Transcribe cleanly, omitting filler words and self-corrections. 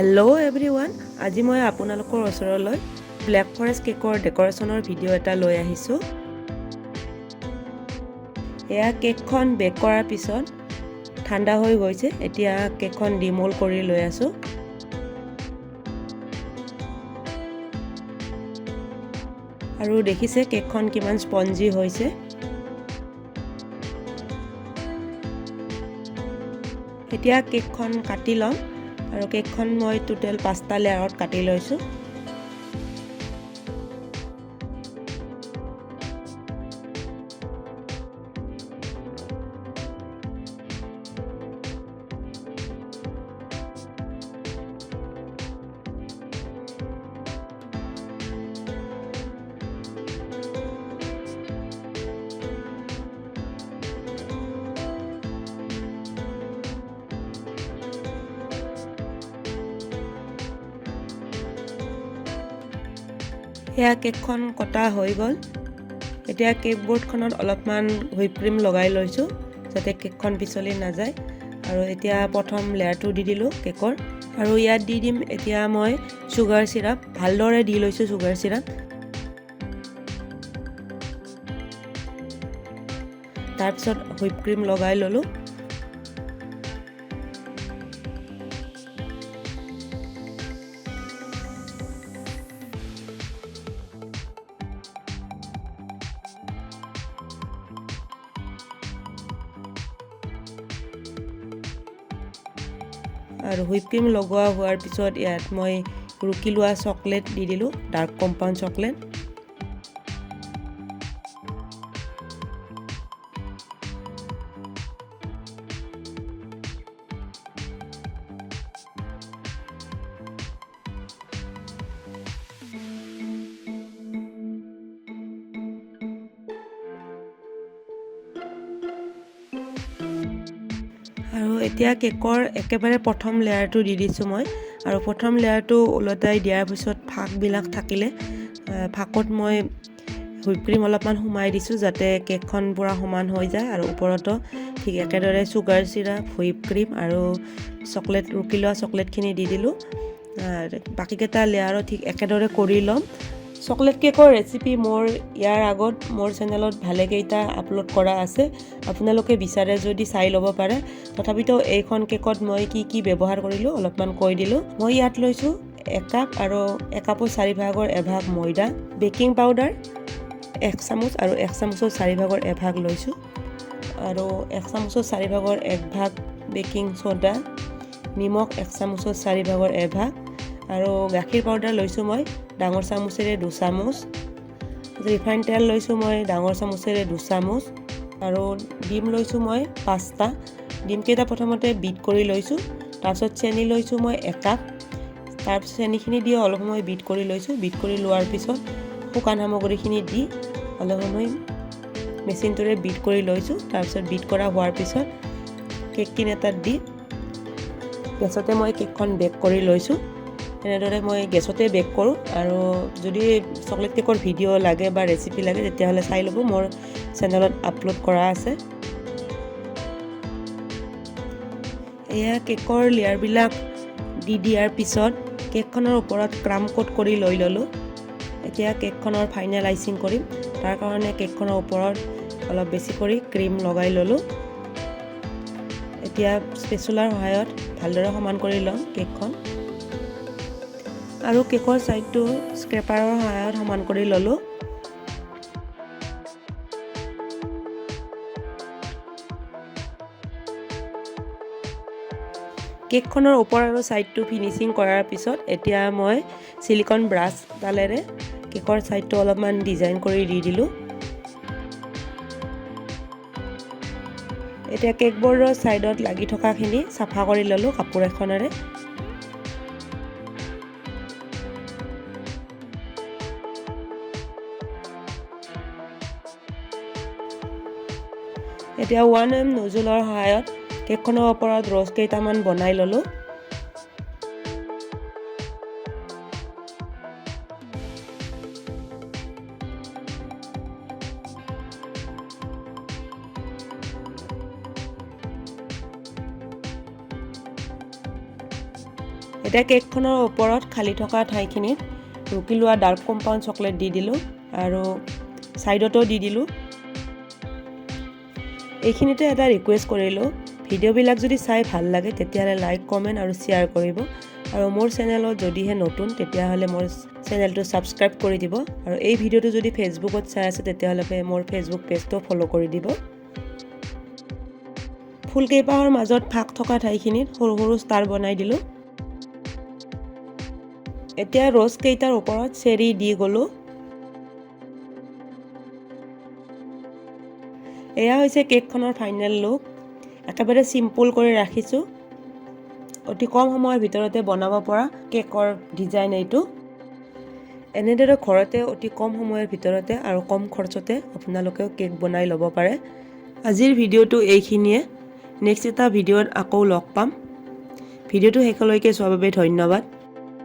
Hello' everyone, আজি মই আপোনালোকৰ ওচৰলৈ ব্লেক ফৰেষ্ট কেকৰ ডেক'ৰেশ্যনৰ ভিডিঅ' এটা লৈ আহিছোঁ। এয়া কেকখন বেক কৰাৰ পিছত ঠাণ্ডা হৈ গৈছে। এতিয়া কেকখন ডিমোল্ড কৰি লৈ আছোঁ। আৰু দেখিছে কেকখন কিমান স্পঞ্জি হৈছে। এতিয়া কেকখন কাটি ল'ম। আৰু কেকখন মই টোটেল 5টা লেয়াৰত কাটি লৈছোঁ। সেয়া কেকখন কটা হৈ গ'ল। এতিয়া কেক বৰ্ডখনত অলপমান হুইপ ক্ৰীম লগাই লৈছোঁ যাতে কেকখন পিছলি নাযায়। আৰু এতিয়া প্ৰথম লেয়াৰটো দি দিলোঁ কেকৰ। আৰু ইয়াত দি দিম এতিয়া মই চুগাৰ চিৰাপ। ভালদৰে দি লৈছোঁ চুগাৰ চিৰাপ। তাৰপিছত হুইপ ক্ৰীম লগাই ল'লোঁ। আৰু হুইপ ক্ৰীম লগোৱা হোৱাৰ পিছত ইয়াত মই ৰুকি লোৱা চকলেট দি দিলোঁ, ডাৰ্ক কম্পাউণ্ড চকলেট। আৰু এতিয়া কেকৰ একেবাৰে প্ৰথম লেয়াৰটো দি দিছোঁ মই। আৰু প্ৰথম লেয়াৰটো ওলটাই দিয়াৰ পিছত ফাঁকবিলাক থাকিলে ফাঁকত মই হুইপ ক্ৰীম অলপমান সোমাই দিছোঁ যাতে কেকখন পূৰা সমান হৈ যায়। আৰু ওপৰতো ঠিক একেদৰে চুগাৰ চিৰাপ, হুইপ ক্ৰীম আৰু চকলেট ৰুকি লোৱা চকলেটখিনি দি দিলোঁ। বাকীকেইটা লেয়াৰো ঠিক একেদৰে কৰি ল'ম। চকলেট কেকৰ ৰেচিপি মোৰ ইয়াৰ আগত মোৰ চেনেলত ভালেকেইটা আপলোড কৰা আছে। আপোনালোকে বিচাৰে যদি চাই ল'ব পাৰে। তথাপিতো এইখন কেকত মই কি ব্যৱহাৰ কৰিলোঁ অলপমান কৈ দিলোঁ। মই ইয়াত লৈছোঁ 1 কাপ আৰু 1 কাপৰ 4/4 এভাগ ময়দা, বেকিং পাউডাৰ 1 চামুচ আৰু 1 চামুচৰ 4/4 এভাগ লৈছোঁ। আৰু 1 চামুচৰ 4/4 1ভাগ বেকিং ছ'ডা, নিমখ 1 চামুচৰ 4/4 এভাগ আৰু গাখীৰ পাউডাৰ লৈছোঁ মই ডাঙৰ চামুচেৰে 2 চামুচ। ৰিফাইন তেল লৈছোঁ মই ডাঙৰ চামুচেৰে 2 চামুচ। আৰু ডিম লৈছোঁ মই 5টা। ডিমকেইটা প্ৰথমতে বিট কৰি লৈছোঁ। তাৰপিছত চেনি লৈছোঁ মই 1 কাপ। তাৰপিছত চেনিখিনি দি অলপ সময় বিট কৰি লৈছোঁ। বিট কৰি লোৱাৰ পিছত শুকান সামগ্ৰীখিনি দি অলপ সময় মেচিনটোৰে বিট কৰি লৈছোঁ। তাৰপিছত বিট কৰা হোৱাৰ পিছত কেক টিন এটাত দি গেছতে মই কেকখন বেক কৰি লৈছোঁ। এনেদৰে মই গেছতে বেক কৰোঁ। আৰু যদি চকলেট কেকৰ ভিডিঅ' লাগে বা ৰেচিপি লাগে তেতিয়াহ'লে চাই ল'ব, মোৰ চেনেলত আপলোড কৰা আছে। এয়া কেকৰ লেয়াৰবিলাক দি দিয়াৰ পিছত কেকখনৰ ওপৰত ক্ৰাম কোট কৰি লৈ ল'লোঁ। এতিয়া কেকখনৰ ফাইনেল আইচিং কৰিম। তাৰ কাৰণে কেকখনৰ ওপৰত অলপ বেছি কৰি ক্ৰীম লগাই ল'লোঁ। এতিয়া স্পেচুলাৰ সহায়ত ভালদৰে সমান কৰি ল'ম কেকখন। আৰু কেকৰ ছাইডটো স্ক্ৰেপাৰৰ সহায়ত সমান কৰি ল'লোঁ। কেকখনৰ ওপৰ আৰু ছাইডটো ফিনিচিং কৰাৰ পিছত এতিয়া মই চিলিকন ব্ৰাছডালেৰে কেকৰ ছাইডটো অলপমান ডিজাইন কৰি দি দিলোঁ। এতিয়া কেক বৰ্ডৰ ছাইডত লাগি থকাখিনি চাফা কৰি ল'লোঁ কাপোৰ এখনেৰে। এতিয়া 1mm নজুলৰ সহায়ত কেকখনৰ ওপৰত ৰ'জ কেইটামান বনাই ল'লোঁ। এতিয়া কেকখনৰ ওপৰত খালি থকা ঠাইখিনিত ৰুকি লোৱা ডাৰ্ক কম্পাউণ্ড চকলেট দি দিলোঁ আৰু ছাইডতো দি দিলোঁ। এইখিনিতে এটা ৰিকুৱেষ্ট কৰিলোঁ, ভিডিঅ'বিলাক যদি চাই ভাল লাগে তেতিয়াহ'লে লাইক, কমেণ্ট আৰু শ্বেয়াৰ কৰিব আৰু মোৰ চেনেলত যদিহে নতুন তেতিয়াহ'লে মোৰ চেনেলটো ছাবস্ক্ৰাইব কৰি দিব আৰু এই ভিডিঅ'টো যদি ফেচবুকত চাই আছে তেতিয়াহ'লে মোৰ ফেচবুক পেজটো ফ'ল' কৰি দিব। ফুলকেইপাহৰ মাজত ফাঁক থকা ঠাইখিনিত সৰু সৰু ষ্টাৰ বনাই দিলোঁ। এতিয়া ৰ'জ কেইটাৰ ওপৰত চেৰি দি গ'লোঁ। এয়া হৈছে কেকখনৰ ফাইনেল লুক। একেবাৰে চিম্পুল কৰি ৰাখিছোঁ। অতি কম সময়ৰ ভিতৰতে বনাব পৰা কেকৰ ডিজাইন এইটো। এনেদৰে ঘৰতে অতি কম সময়ৰ ভিতৰতে আৰু কম খৰচতে আপোনালোকেও কেক বনাই ল'ব পাৰে। আজিৰ ভিডিঅ'টো এইখিনিয়ে। নেক্সট এটা ভিডিঅ'ত আকৌ লগ পাম। ভিডিঅ'টো শেষলৈকে চোৱাৰ বাবে ধন্যবাদ।